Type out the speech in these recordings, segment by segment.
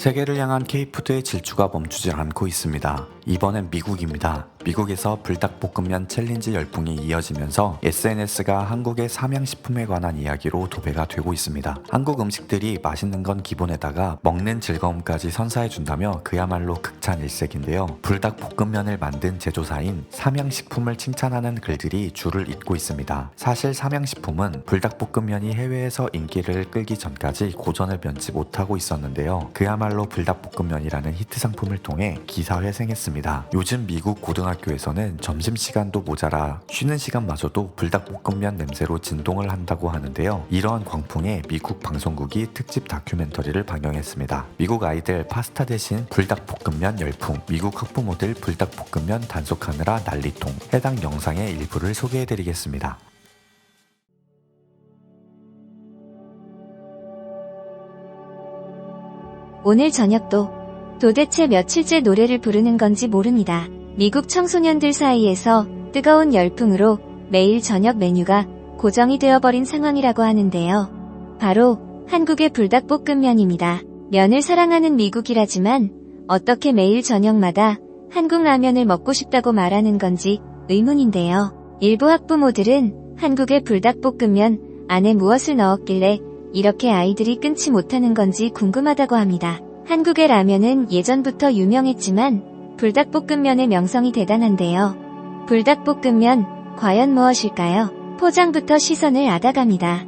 세계를 향한 K푸드의 질주가 멈추지 않고 있습니다. 이번엔 미국입니다. 미국에서 불닭볶음면 챌린지 열풍이 이어지면서 SNS가 한국의 삼양식품에 관한 이야기로 도배가 되고 있습니다. 한국 음식들이 맛있는 건 기본에다가 먹는 즐거움까지 선사해준다며 그야말로 극찬일색인데요. 불닭볶음면을 만든 제조사인 삼양식품을 칭찬하는 글들이 줄을 잇고 있습니다. 사실 삼양식품은 불닭볶음면이 해외에서 인기를 끌기 전까지 고전을 면치 못하고 있었는데요. 그야말로 불닭볶음면이라는 히트 상품을 통해 기사회생했습니다. 요즘 미국 고등학교에서는 점심시간도 모자라 쉬는 시간마저도 불닭볶음면 냄새로 진동을 한다고 하는데요. 이러한 광풍에 미국 방송국이 특집 다큐멘터리를 방영했습니다. 미국 아이들 파스타 대신 불닭볶음면 열풍, 미국 학부모들 불닭볶음면 단속하느라 난리통. 해당 영상의 일부를 소개해드리겠습니다. 오늘 저녁도 도대체 며칠째 노래를 부르는 건지 모릅니다. 미국 청소년들 사이에서 뜨거운 열풍으로 매일 저녁 메뉴가 고정이 되어버린 상황이라고 하는데요. 바로 한국의 불닭볶음면입니다. 면을 사랑하는 미국이라지만 어떻게 매일 저녁마다 한국 라면을 먹고 싶다고 말하는 건지 의문인데요. 일부 학부모들은 한국의 불닭볶음면 안에 무엇을 넣었길래 이렇게 아이들이 끊지 못하는 건지 궁금하다고 합니다. 한국의 라면은 예전부터 유명했지만 불닭볶음면의 명성이 대단한데요. 불닭볶음면 과연 무엇일까요? 포장부터 시선을 앗아갑니다.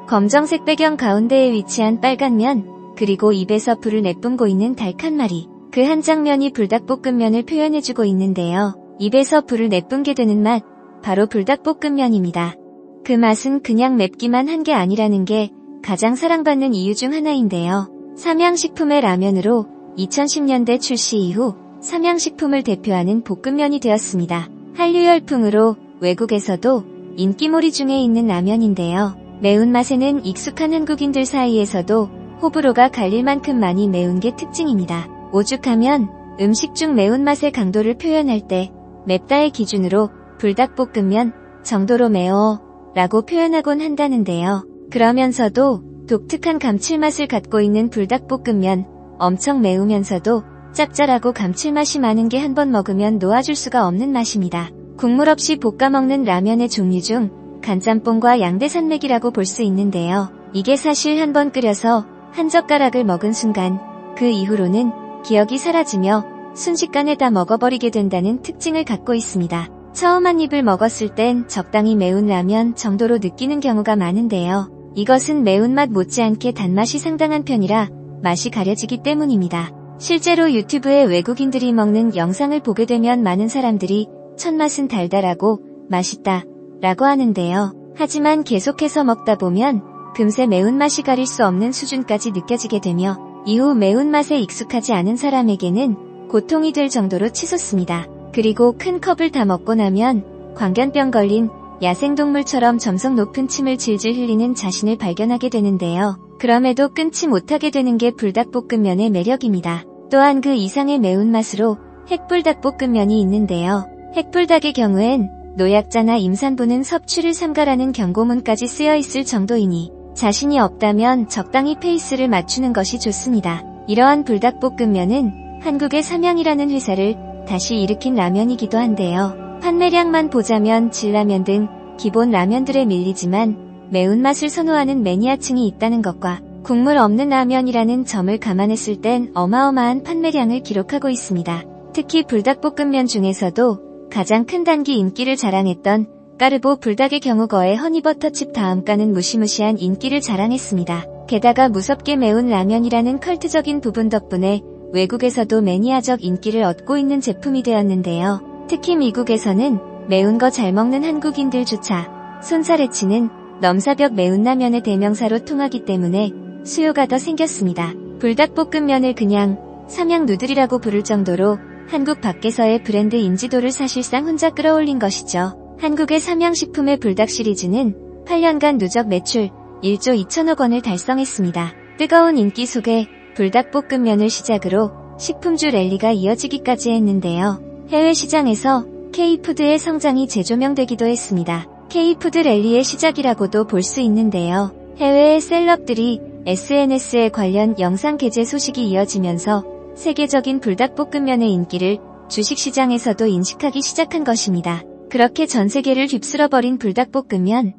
검정색 배경 가운데에 위치한 빨간 면, 그리고 입에서 불을 내뿜고 있는 닭 한 마리. 그 한 장면이 불닭볶음면을 표현해주고 있는데요. 입에서 불을 내뿜게 되는 맛, 바로 불닭볶음면입니다. 그 맛은 그냥 맵기만 한 게 아니라는 게 가장 사랑받는 이유 중 하나인데요. 삼양식품의 라면으로 2010년대 출시 이후 삼양식품을 대표하는 볶음면이 되었습니다. 한류 열풍으로 외국에서도 인기몰이 중에 있는 라면인데요. 매운맛에는 익숙한 한국인들 사이에서도 호불호가 갈릴 만큼 많이 매운 게 특징입니다. 오죽하면 음식 중 매운맛의 강도를 표현할 때 맵다의 기준으로 불닭볶음면 정도로 매워 라고 표현하곤 한다는데요. 그러면서도 독특한 감칠맛을 갖고 있는 불닭볶음면, 엄청 매우면서도 짭짤하고 감칠맛이 많은 게 한 번 먹으면 놓아줄 수가 없는 맛입니다. 국물 없이 볶아 먹는 라면의 종류 중 간짬뽕과 양대산맥이라고 볼 수 있는데요. 이게 사실 한 번 끓여서 한 젓가락을 먹은 순간 그 이후로는 기억이 사라지며 순식간에 다 먹어버리게 된다는 특징을 갖고 있습니다. 처음 한 입을 먹었을 땐 적당히 매운 라면 정도로 느끼는 경우가 많은데요. 이것은 매운맛 못지않게 단맛이 상당한 편이라 맛이 가려지기 때문입니다. 실제로 유튜브에 외국인들이 먹는 영상을 보게 되면 많은 사람들이 첫 맛은 달달하고 맛있다 라고 하는데요. 하지만 계속해서 먹다 보면 금세 매운맛이 가릴 수 없는 수준까지 느껴지게 되며 이후 매운맛에 익숙하지 않은 사람에게는 고통이 될 정도로 치솟습니다. 그리고 큰 컵을 다 먹고 나면 광견병 걸린 야생동물처럼 점성 높은 침을 질질 흘리는 자신을 발견하게 되는데요. 그럼에도 끊지 못하게 되는 게 불닭볶음면의 매력입니다. 또한 그 이상의 매운맛으로 핵불닭볶음면이 있는데요. 핵불닭의 경우엔 노약자나 임산부는 섭취를 삼가라는 경고문까지 쓰여 있을 정도이니 자신이 없다면 적당히 페이스를 맞추는 것이 좋습니다. 이러한 불닭볶음면은 한국의 삼양이라는 회사를 다시 일으킨 라면이기도 한데요. 판매량만 보자면 진라면 등 기본 라면들에 밀리지만 매운맛을 선호하는 매니아층이 있다는 것과 국물 없는 라면이라는 점을 감안했을 땐 어마어마한 판매량을 기록하고 있습니다. 특히 불닭볶음면 중에서도 가장 큰 단기 인기를 자랑했던 까르보 불닭의 경우 거의 허니버터칩 다음가는 무시무시한 인기를 자랑했습니다. 게다가 무섭게 매운 라면이라는 컬트적인 부분 덕분에 외국에서도 매니아적 인기를 얻고 있는 제품이 되었는데요. 특히 미국에서는 매운 거 잘 먹는 한국인들조차 손살에 치는 넘사벽 매운 라면의 대명사로 통하기 때문에 수요가 더 생겼습니다. 불닭볶음면을 그냥 삼양 누들이라고 부를 정도로 한국 밖에서의 브랜드 인지도를 사실상 혼자 끌어올린 것이죠. 한국의 삼양식품의 불닭 시리즈는 8년간 누적 매출 1조 2천억 원을 달성했습니다. 뜨거운 인기 속에 불닭볶음면을 시작으로 식품주 랠리가 이어지기까지 했는데요. 해외 시장에서 K푸드의 성장이 재조명되기도 했습니다. K푸드 랠리의 시작이라고도 볼 수 있는데요. 해외의 셀럽들이 SNS에 관련 영상 게재 소식이 이어지면서 세계적인 불닭볶음면의 인기를 주식시장에서도 인식하기 시작한 것입니다. 그렇게 전 세계를 휩쓸어버린 불닭볶음면.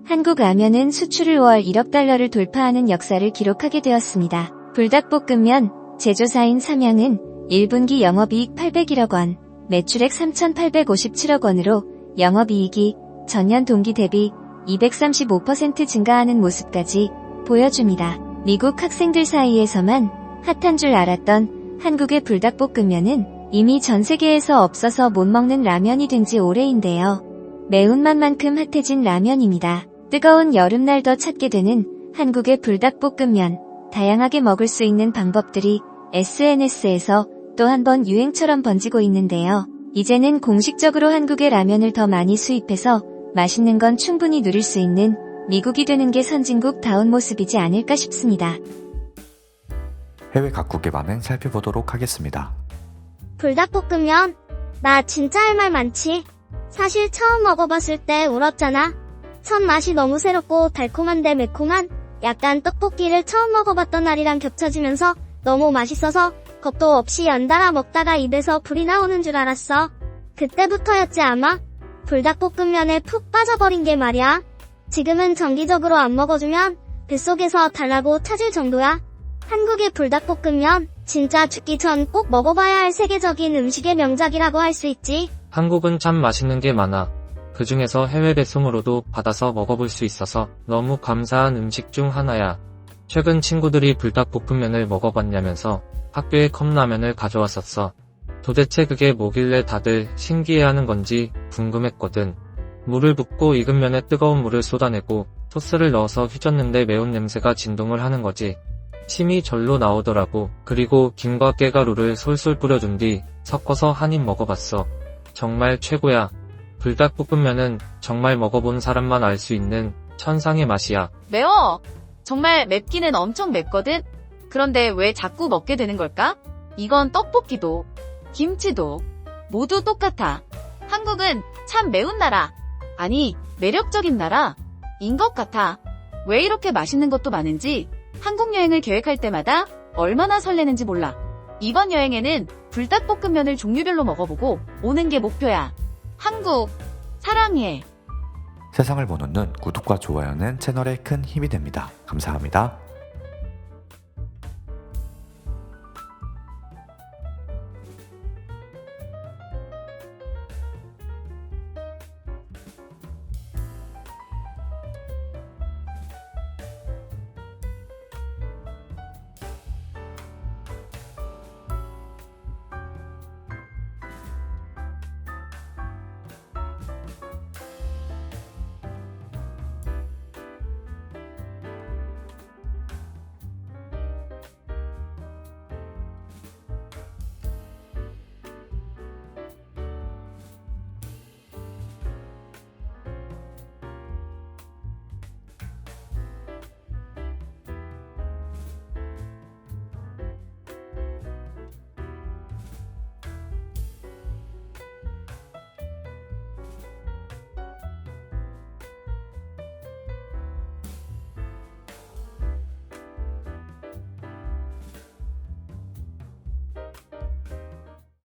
한국 라면은 수출을 월 1억 달러를 돌파하는 역사를 기록하게 되었습니다. 불닭볶음면 제조사인 삼양은 1분기 영업이익 801억 원, 매출액 3,857억 원으로 영업이익이 전년 동기 대비 235% 증가하는 모습까지 보여줍니다. 미국 학생들 사이에서만 핫한 줄 알았던 한국의 불닭볶음면은 이미 전 세계에서 없어서 못 먹는 라면이 된 지 오래인데요. 매운맛만큼 핫해진 라면입니다. 뜨거운 여름날 더 찾게 되는 한국의 불닭볶음면. 다양하게 먹을 수 있는 방법들이 SNS에서 또 한 번 유행처럼 번지고 있는데요. 이제는 공식적으로 한국의 라면을 더 많이 수입해서 맛있는 건 충분히 누릴 수 있는 미국이 되는 게 선진국다운 모습이지 않을까 싶습니다. 해외 각국의 반응 살펴보도록 하겠습니다. 불닭볶음면? 나 진짜 할 말 많지. 사실 처음 먹어봤을 때 울었잖아. 첫 맛이 너무 새롭고 달콤한데 매콤한 약간 떡볶이를 처음 먹어봤던 날이랑 겹쳐지면서 너무 맛있어서 겁도 없이 연달아 먹다가 입에서 불이 나오는 줄 알았어. 그때부터였지 아마. 불닭볶음면에 푹 빠져버린 게 말이야. 지금은 정기적으로 안 먹어주면 뱃속에서 달라고 찾을 정도야. 한국의 불닭볶음면 진짜 죽기 전 꼭 먹어봐야 할 세계적인 음식의 명작이라고 할 수 있지. 한국은 참 맛있는 게 많아. 그 중에서 해외 배송으로도 받아서 먹어볼 수 있어서 너무 감사한 음식 중 하나야. 최근 친구들이 불닭볶음면을 먹어봤냐면서 학교에 컵라면을 가져왔었어. 도대체 그게 뭐길래 다들 신기해하는 건지 궁금했거든. 물을 붓고 익은 면에 뜨거운 물을 쏟아내고 소스를 넣어서 휘젓는데 매운 냄새가 진동을 하는 거지. 침이 절로 나오더라고. 그리고 김과 깨가루를 솔솔 뿌려준 뒤 섞어서 한 입 먹어봤어. 정말 최고야. 불닭볶음면은 정말 먹어본 사람만 알 수 있는 천상의 맛이야. 매워! 정말 맵기는 엄청 맵거든? 그런데 왜 자꾸 먹게 되는 걸까? 이건 떡볶이도, 김치도 모두 똑같아. 한국은 참 매운 나라, 아니 매력적인 나라인 것 같아. 왜 이렇게 맛있는 것도 많은지 한국 여행을 계획할 때마다 얼마나 설레는지 몰라. 이번 여행에는 불닭볶음면을 종류별로 먹어보고 오는 게 목표야. 한국 사랑해. 세상을 보는 눈 구독과 좋아요는 채널에 큰 힘이 됩니다. 감사합니다.